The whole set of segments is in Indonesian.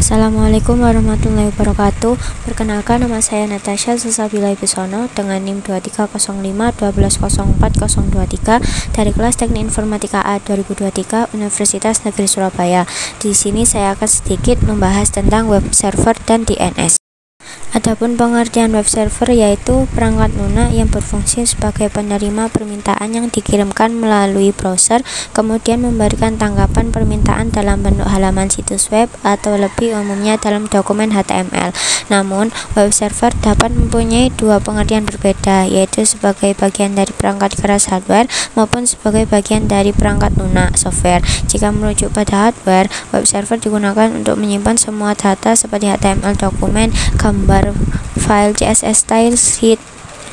Assalamualaikum warahmatullahi wabarakatuh. Perkenalkan, nama saya Natasha Susabila Ibisono dengan NIM 2305 120404023 dari kelas Teknik Informatika A 2023 Universitas Negeri Surabaya. Di sini saya akan sedikit membahas tentang web server dan DNS. Adapun pengertian web server yaitu perangkat lunak yang berfungsi sebagai penerima permintaan yang dikirimkan melalui browser, kemudian memberikan tanggapan permintaan dalam bentuk halaman situs web atau lebih umumnya dalam dokumen HTML. Namun, web server dapat mempunyai dua pengertian berbeda, yaitu sebagai bagian dari perangkat keras hardware maupun sebagai bagian dari perangkat lunak software. Jika merujuk pada hardware, web server digunakan untuk menyimpan semua data seperti HTML dokumen, gambar, file CSS style sheet,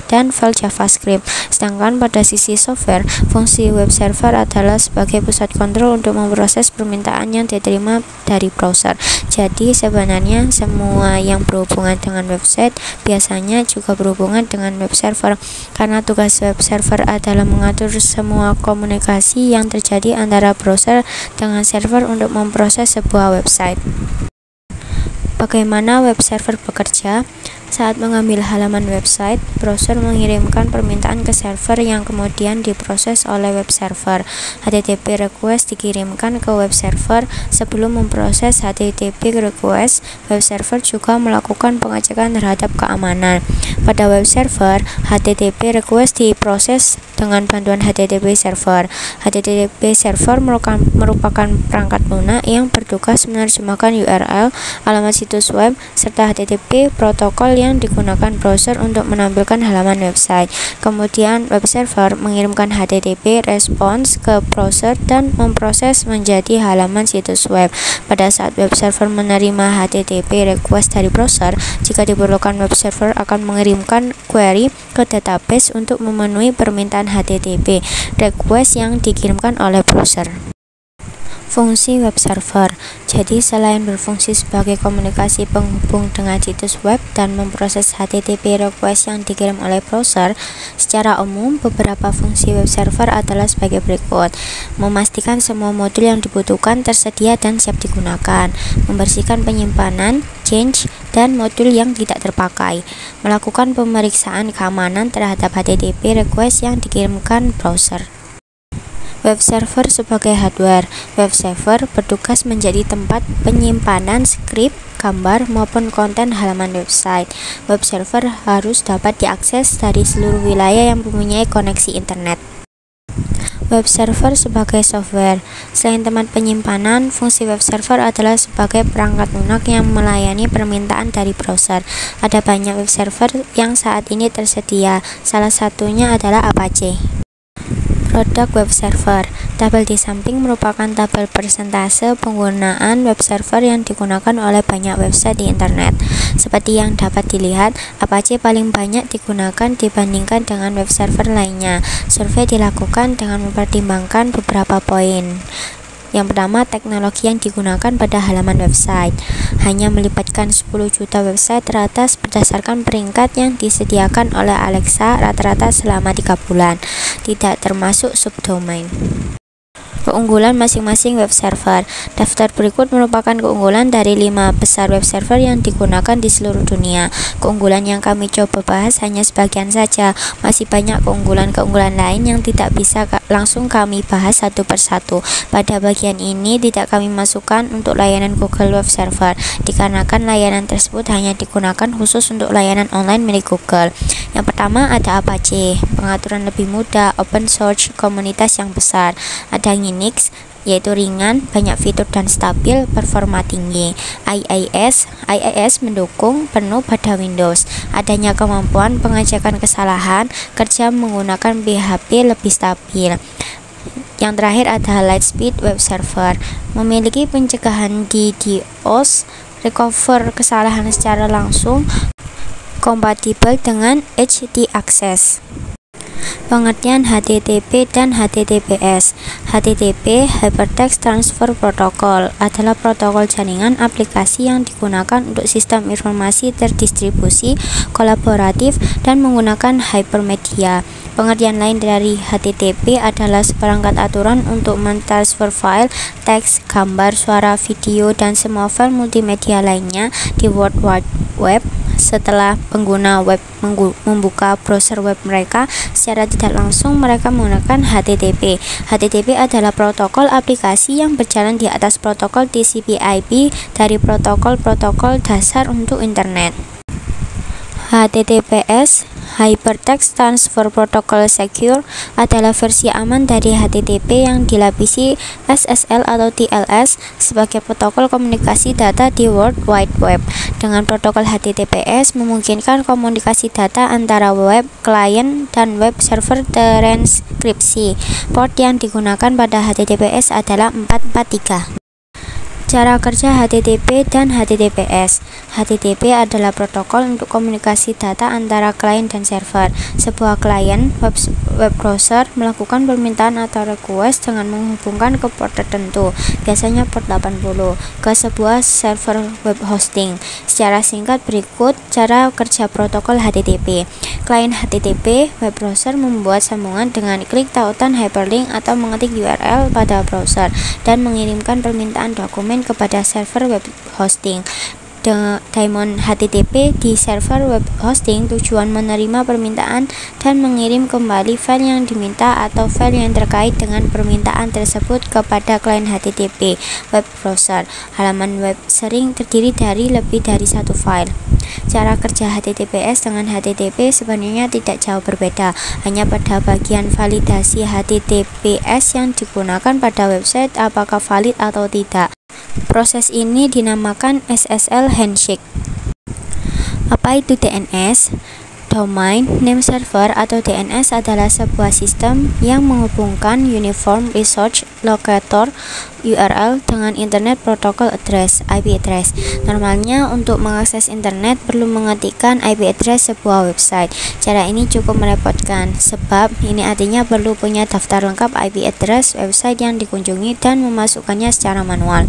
dan file JavaScript. Sedangkan pada sisi software, fungsi web server adalah sebagai pusat kontrol untuk memproses permintaan yang diterima dari browser. Jadi sebenarnya semua yang berhubungan dengan website biasanya juga berhubungan dengan web server, karena tugas web server adalah mengatur semua komunikasi yang terjadi antara browser dengan server untuk memproses sebuah website. Bagaimana web server bekerja? Saat mengambil halaman website, browser mengirimkan permintaan ke server yang kemudian diproses oleh web server. HTTP request dikirimkan ke web server. Sebelum memproses HTTP request, web server juga melakukan pengecekan terhadap keamanan. Pada web server, HTTP request diproses dengan bantuan HTTP server. HTTP server merupakan perangkat lunak yang bertugas menerjemahkan URL, alamat situs web, serta HTTP protokol yang digunakan browser untuk menampilkan halaman website. Kemudian web server mengirimkan HTTP response ke browser dan memproses menjadi halaman situs web. Pada saat web server menerima HTTP request dari browser, jika diperlukan web server akan mengirimkan query ke database untuk memenuhi permintaan HTTP request yang dikirimkan oleh browser. Fungsi web server. Jadi selain berfungsi sebagai komunikasi penghubung dengan situs web dan memproses HTTP request yang dikirim oleh browser, secara umum beberapa fungsi web server adalah sebagai berikut: memastikan semua modul yang dibutuhkan tersedia dan siap digunakan, membersihkan penyimpanan, change, dan modul yang tidak terpakai, melakukan pemeriksaan keamanan terhadap HTTP request yang dikirimkan browser. Web server sebagai hardware. Web server bertugas menjadi tempat penyimpanan skrip, gambar, maupun konten halaman website. Web server harus dapat diakses dari seluruh wilayah yang mempunyai koneksi internet. Web server sebagai software. Selain tempat penyimpanan, fungsi web server adalah sebagai perangkat lunak yang melayani permintaan dari browser. Ada banyak web server yang saat ini tersedia, salah satunya adalah Apache. Produk web server. Tabel di samping merupakan tabel persentase penggunaan web server yang digunakan oleh banyak website di internet. Seperti yang dapat dilihat, Apache paling banyak digunakan dibandingkan dengan web server lainnya. Survei dilakukan dengan mempertimbangkan beberapa poin. Yang pertama, teknologi yang digunakan pada halaman website. Hanya melibatkan 10 juta website teratas berdasarkan peringkat yang disediakan oleh Alexa rata-rata selama 3 bulan, tidak termasuk subdomain. Keunggulan masing-masing web server. Daftar berikut merupakan keunggulan dari 5 besar web server yang digunakan di seluruh dunia. Keunggulan yang kami coba bahas hanya sebagian saja. Masih banyak keunggulan-keunggulan lain yang tidak bisa langsung kami bahas satu persatu. Pada bagian ini tidak kami masukkan untuk layanan Google Web Server, dikarenakan layanan tersebut hanya digunakan khusus untuk layanan online milik Google. Yang pertama ada Apache, pengaturan lebih mudah, open source, komunitas yang besar. Ada Linux, yaitu ringan, banyak fitur dan stabil, performa tinggi. IIS mendukung penuh pada Windows. Adanya kemampuan pengecekan kesalahan, kerja menggunakan PHP lebih stabil. Yang terakhir ada Lightspeed Web Server, memiliki pencegahan DDoS, recover kesalahan secara langsung, kompatibel dengan HD Access. Pengertian HTTP dan HTTPS. HTTP (Hypertext Transfer Protocol) adalah protokol jaringan aplikasi yang digunakan untuk sistem informasi terdistribusi, kolaboratif, dan menggunakan hypermedia. Pengertian lain dari HTTP adalah seperangkat aturan untuk mentransfer file, teks, gambar, suara, video, dan semua file multimedia lainnya di World Wide Web setelah pengguna web membuka browser web mereka. Secara tidak langsung mereka menggunakan HTTP. HTTP adalah protokol aplikasi yang berjalan di atas protokol TCP/IP dari protokol-protokol dasar untuk internet. HTTPS (Hypertext Transfer Protocol Secure) adalah versi aman dari HTTP yang dilapisi SSL atau TLS sebagai protokol komunikasi data di World Wide Web. Dengan protokol HTTPS memungkinkan komunikasi data antara web client dan web server terenkripsi. Port yang digunakan pada HTTPS adalah 443. Cara kerja HTTP dan HTTPS. HTTP adalah protokol untuk komunikasi data antara klien dan server. Sebuah klien web browser melakukan permintaan atau request dengan menghubungkan ke port tertentu, biasanya port 80, ke sebuah server web hosting. Secara singkat berikut cara kerja protokol HTTP. Klien HTTP web browser membuat sambungan dengan klik tautan hyperlink atau mengetik URL pada browser dan mengirimkan permintaan dokumen kepada server web hosting. Daemon HTTP di server web hosting tujuan menerima permintaan dan mengirim kembali file yang diminta atau file yang terkait dengan permintaan tersebut kepada klien HTTP web browser. Halaman web sering terdiri dari lebih dari satu file. Cara kerja HTTPS dengan HTTP sebenarnya tidak jauh berbeda, hanya pada bagian validasi HTTPS yang digunakan pada website apakah valid atau tidak. Proses ini dinamakan SSL handshake. Apa itu DNS? Domain Name Server atau DNS adalah sebuah sistem yang menghubungkan Uniform Resource Locator URL dengan Internet Protocol Address (IP address). Normalnya untuk mengakses internet perlu mengetikkan IP address sebuah website. Cara ini cukup merepotkan sebab ini artinya perlu punya daftar lengkap IP address website yang dikunjungi dan memasukkannya secara manual.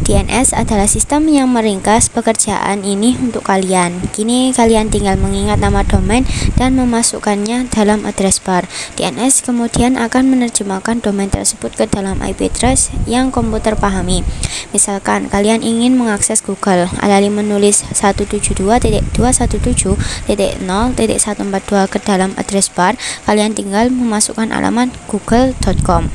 DNS adalah sistem yang meringkas pekerjaan ini untuk kalian. Kini kalian tinggal mengingat nama domain dan memasukkannya dalam address bar. DNS kemudian akan menerjemahkan domain tersebut ke dalam IP address yang komputer pahami. Misalkan kalian ingin mengakses Google, alih menulis 172.217.0.142 ke dalam address bar, kalian tinggal memasukkan alamat google.com.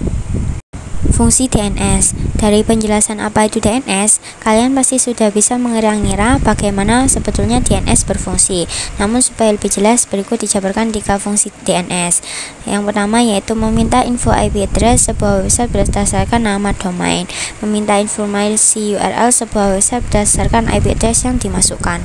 Fungsi DNS. Dari penjelasan apa itu DNS, kalian pasti sudah bisa mengira-ngira bagaimana sebetulnya DNS berfungsi. Namun supaya lebih jelas, berikut dijabarkan 3 fungsi DNS. Yang pertama yaitu meminta info IP address sebuah website berdasarkan nama domain, meminta informasi URL sebuah website berdasarkan IP address yang dimasukkan.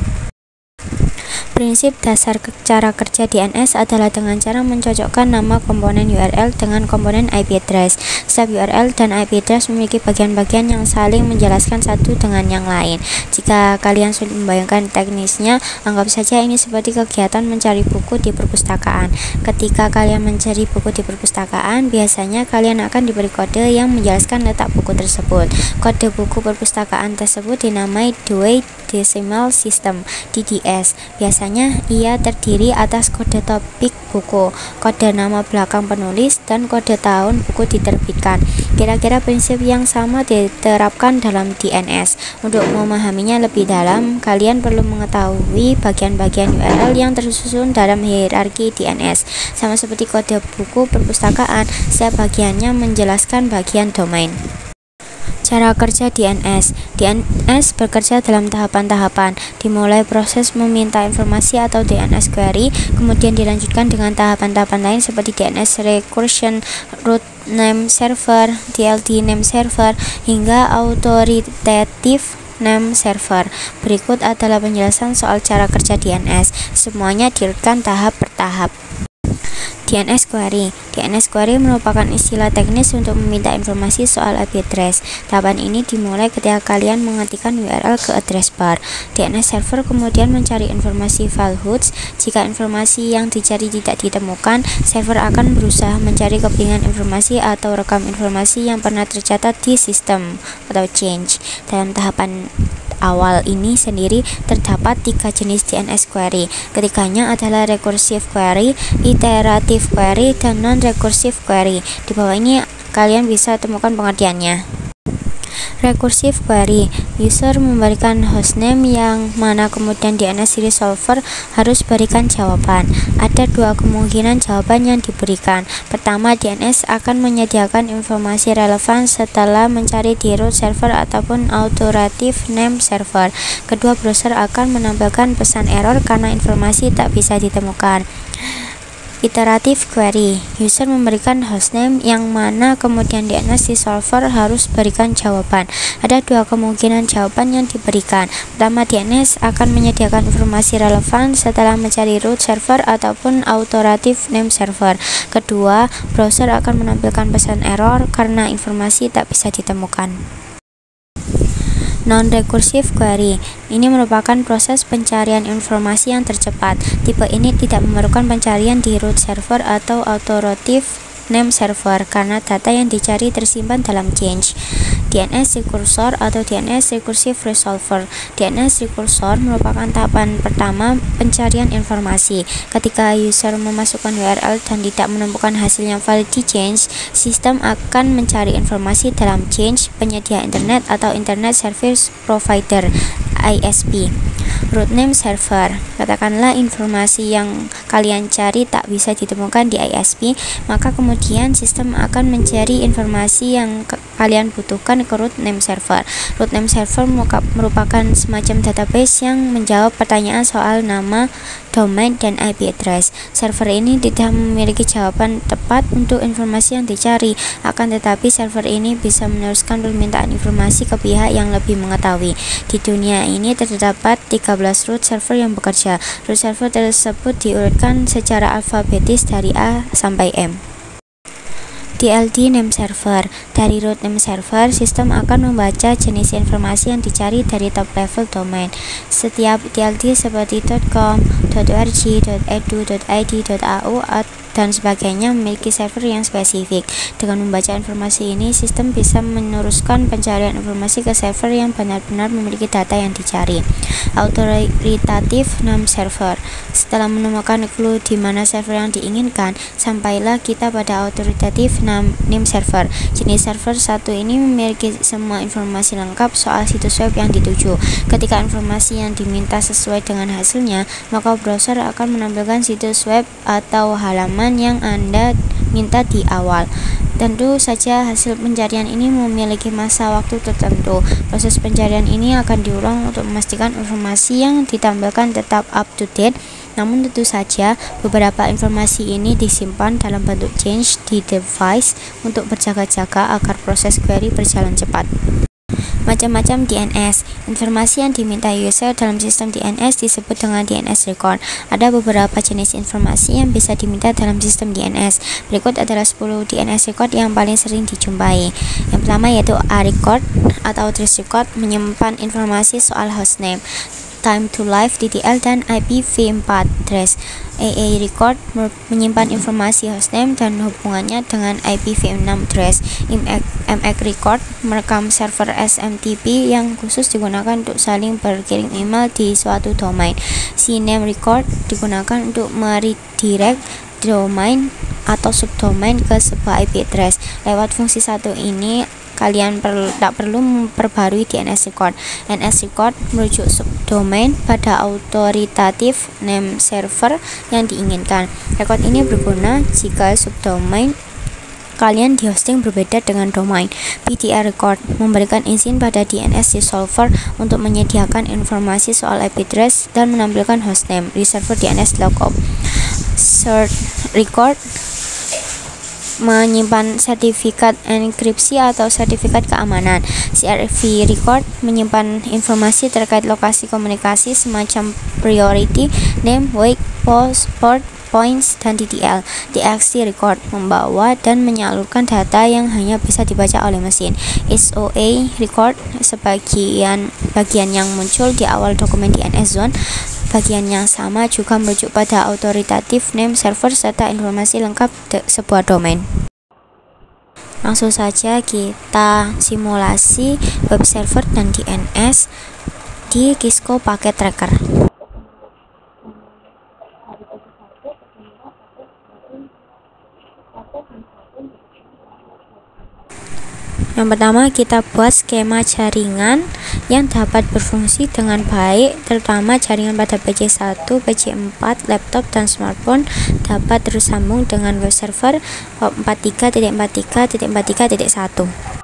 Prinsip dasar cara kerja DNS adalah dengan cara mencocokkan nama komponen URL dengan komponen IP address. Setiap URL dan IP address memiliki bagian-bagian yang saling menjelaskan satu dengan yang lain. Jika kalian sulit membayangkan teknisnya, anggap saja ini seperti kegiatan mencari buku di perpustakaan. Ketika kalian mencari buku di perpustakaan, biasanya kalian akan diberi kode yang menjelaskan letak buku tersebut. Kode buku perpustakaan tersebut dinamai Dewey Decimal System (DDS). Biasanya ia terdiri atas kode topik buku, kode nama belakang penulis, dan kode tahun buku diterbitkan. Kira-kira prinsip yang sama diterapkan dalam DNS. Untuk memahaminya lebih dalam, kalian perlu mengetahui bagian-bagian URL yang tersusun dalam hierarki DNS. Sama seperti kode buku perpustakaan, setiap bagiannya menjelaskan bagian domain. Cara kerja DNS. DNS bekerja dalam tahapan-tahapan, dimulai proses meminta informasi atau DNS query, kemudian dilanjutkan dengan tahapan-tahapan lain seperti DNS recursion, root name server, TLD name server, hingga authoritative name server. Berikut adalah penjelasan soal cara kerja DNS. Semuanya diurutkan tahap per tahap. DNS query. DNS query merupakan istilah teknis untuk meminta informasi soal IP address. Tahapan ini dimulai ketika kalian mengetikkan URL ke address bar. DNS server kemudian mencari informasi file hooks. Jika informasi yang dicari tidak ditemukan, server akan berusaha mencari kepingan informasi atau rekam informasi yang pernah tercatat di sistem atau change. Dalam tahapan awal ini sendiri terdapat 3 jenis DNS query. Ketiganya adalah recursive query, iterative query, dan non-recursive query. Di bawah ini kalian bisa temukan pengertiannya. Recursive query, user memberikan hostname yang mana kemudian DNS resolver harus berikan jawaban. Ada 2 kemungkinan jawaban yang diberikan. Pertama, DNS akan menyediakan informasi relevan setelah mencari di root server ataupun authoritative name server. Kedua, browser akan menampilkan pesan error karena informasi tak bisa ditemukan. Iterative query, user memberikan hostname yang mana kemudian DNS resolver harus berikan jawaban. Ada 2 kemungkinan jawaban yang diberikan. Pertama, DNS akan menyediakan informasi relevan setelah mencari root server ataupun authoritative name server. Kedua, browser akan menampilkan pesan error karena informasi tak bisa ditemukan. Non-recursive query, ini merupakan proses pencarian informasi yang tercepat. Tipe ini tidak memerlukan pencarian di root server atau authoritative name server karena data yang dicari tersimpan dalam change. DNS recursor atau DNS recursive resolver. DNS recursor merupakan tahapan pertama pencarian informasi. Ketika user memasukkan URL dan tidak menemukan hasil yang valid di change, sistem akan mencari informasi dalam change penyedia internet atau Internet Service Provider (ISP). Root name server, katakanlah informasi yang kalian cari tak bisa ditemukan di ISP, maka kemudian sistem akan mencari informasi yang kalian butuhkan ke root name server. Root name server merupakan semacam database yang menjawab pertanyaan soal nama, domain, dan IP address. Server ini tidak memiliki jawaban tepat untuk informasi yang dicari, akan tetapi server ini bisa meneruskan permintaan informasi ke pihak yang lebih mengetahui. Di dunia ini terdapat 13 root server yang bekerja. Root server tersebut diurutkan secara alfabetis dari A sampai M. DLD name server. Dari root name server, sistem akan membaca jenis informasi yang dicari dari top level domain. Setiap DLD seperti .com, .org, .edu, .id, .au, dan sebagainya memiliki server yang spesifik. Dengan membaca informasi ini, sistem bisa meneruskan pencarian informasi ke server yang benar-benar memiliki data yang dicari. Authoritative name server. Setelah menemukan clue di mana server yang diinginkan, sampailah kita pada authoritative name server. Jenis server satu ini memiliki semua informasi lengkap soal situs web yang dituju. Ketika informasi yang diminta sesuai dengan hasilnya, maka browser akan menampilkan situs web atau halaman yang Anda minta di awal. Tentu saja hasil pencarian ini memiliki masa waktu tertentu. Proses pencarian ini akan diulang untuk memastikan informasi yang ditampilkan tetap up to date. Namun tentu saja beberapa informasi ini disimpan dalam bentuk change di device untuk berjaga-jaga agar proses query berjalan cepat. Macam-macam DNS. Informasi yang diminta user dalam sistem DNS disebut dengan DNS record. Ada beberapa jenis informasi yang bisa diminta dalam sistem DNS. Berikut adalah 10 DNS record yang paling sering dijumpai. Yang pertama yaitu A record atau address record, menyimpan informasi soal hostname, time to live, DTL, dan IPv4 address. AA record menyimpan informasi hostname dan hubungannya dengan IPv6 address. MX record merekam server SMTP yang khusus digunakan untuk saling berkirim email di suatu domain. CNAME record digunakan untuk meredirect domain atau subdomain ke sebuah IP address. Lewat fungsi satu ini kalian tak perlu memperbarui DNS record. NS record merujuk subdomain pada authoritative name server yang diinginkan. Record ini berguna jika subdomain kalian di hosting berbeda dengan domain. PDR record memberikan izin pada DNS resolver untuk menyediakan informasi soal IP address dan menampilkan hostname di server DNS lookup. Cert record menyimpan sertifikat enkripsi atau sertifikat keamanan. CRV record menyimpan informasi terkait lokasi komunikasi semacam priority, name, wake, port, points, dan DDL, TXT record, membawa dan menyalurkan data yang hanya bisa dibaca oleh mesin. SOA record, bagian yang muncul di awal dokumen DNS zone. Bagian yang sama juga merujuk pada authoritative name server serta informasi lengkap sebuah domain. Langsung saja kita simulasi web server dan DNS di Kisco Packet Tracker. Yang pertama, kita buat skema jaringan yang dapat berfungsi dengan baik, terutama jaringan pada PC1, PC4, laptop, dan smartphone dapat tersambung dengan web server 43.43.43.1.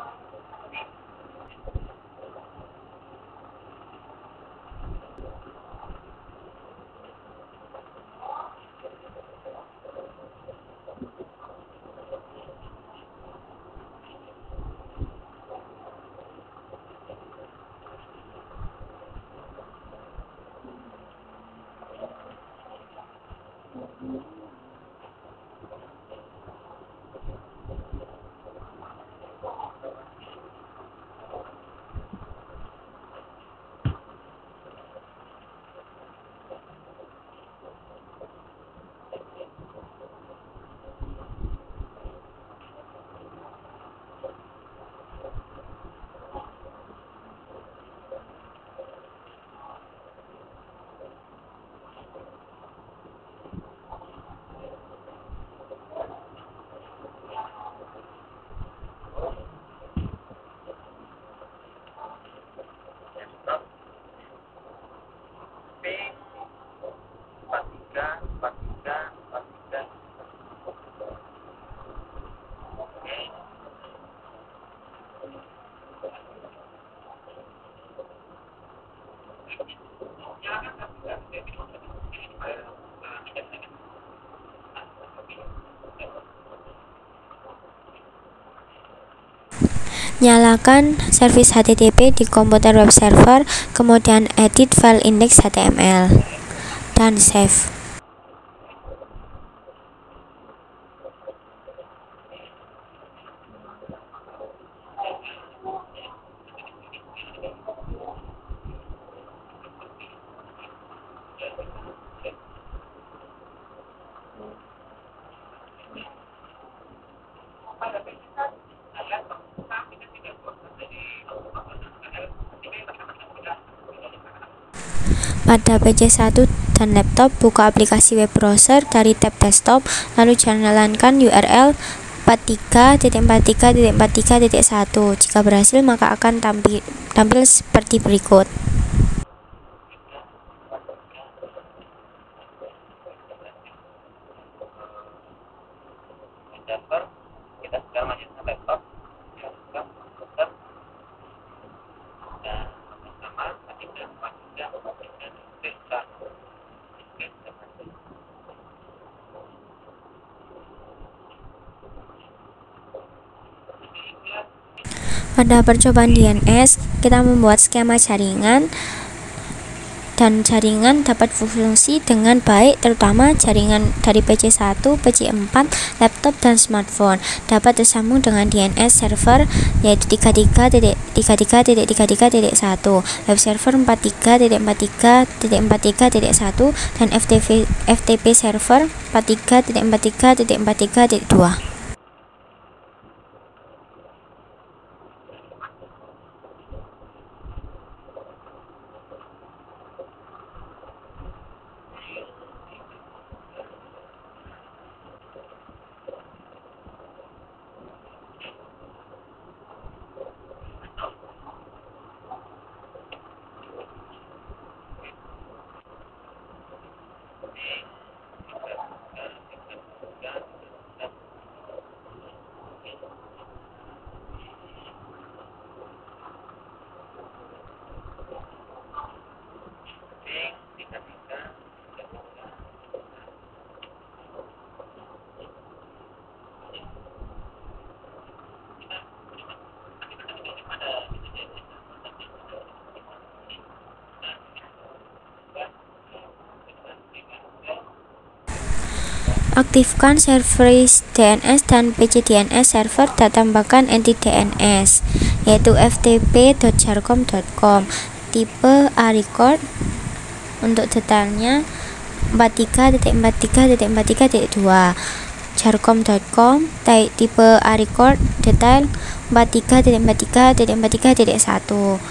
Nyalakan servis HTTP di komputer web server, kemudian edit file index HTML, dan save. Pada PC1 dan laptop, buka aplikasi web browser dari tab desktop, lalu jalankan URL 43.43.43.1. Jika berhasil, maka akan tampil seperti berikut. Kita sekarang lanjut ke laptop, dan sama ketika Pada percobaan DNS, kita membuat skema jaringan, dan jaringan dapat berfungsi dengan baik, terutama jaringan dari PC1, PC4, laptop, dan smartphone dapat tersambung dengan DNS server yaitu 33.33.33.1, web server 43.43.43.1, dan FTP server 43.43.43.2. Aktifkan service DNS dan PC DNS server dan tambahkan enti DNS yaitu ftp.jarcom.com. Tipe A-record. Untuk detailnya 43.43.43.2 jarcom.com. Tipe A-record detail 43.43.43.1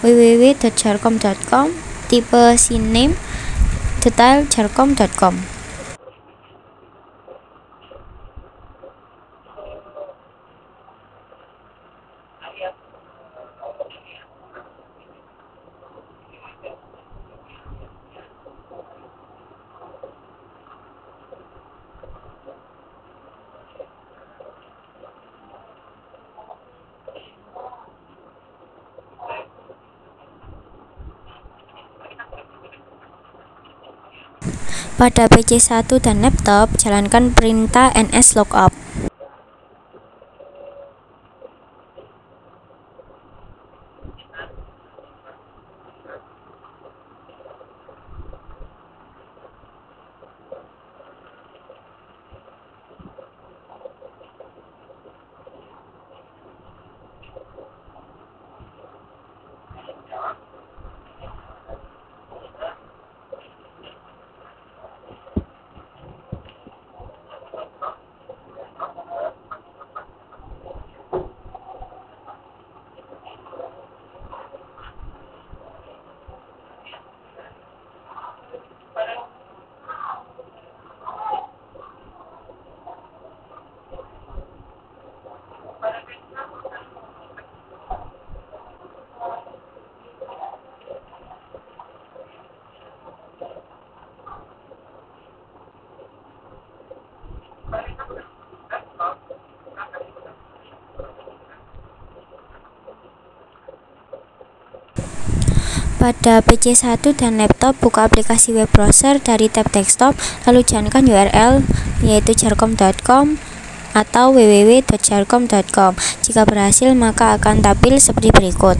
www.jarcom.com. Tipe CNAME detail jarcom.com. Pada PC1 dan laptop, jalankan perintah nslookup. Pada PC1 dan laptop, buka aplikasi web browser dari tab desktop, lalu jalankan URL yaitu jarcom.com atau www.jarcom.com. Jika berhasil, maka akan tampil seperti berikut.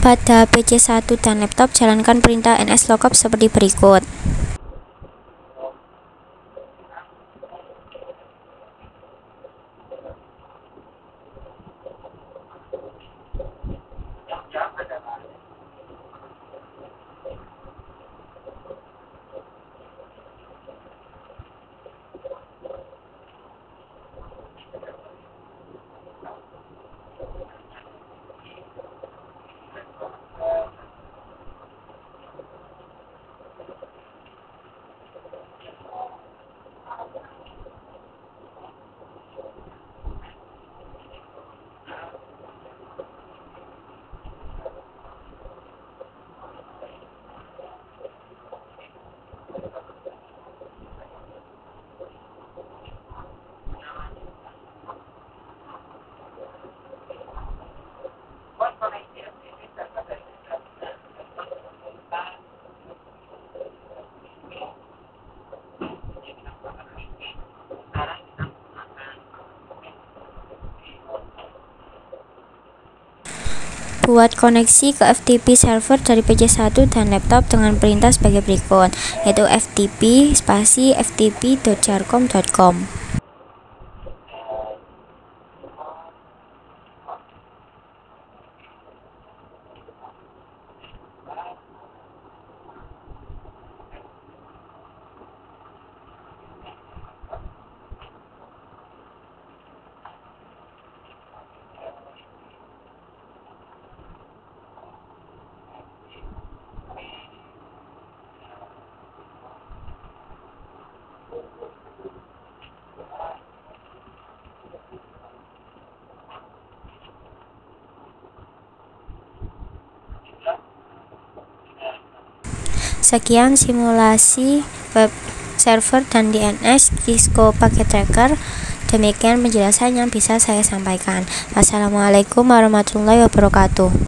Pada PC1 dan laptop, jalankan perintah nslookup seperti berikut. Buat koneksi ke FTP server dari PC1 dan laptop dengan perintah sebagai berikut, yaitu ftp ftp.jarcom.com. Sekian simulasi web server dan DNS Cisco Packet Tracker. Demikian penjelasan yang bisa saya sampaikan. Wassalamualaikum warahmatullahi wabarakatuh.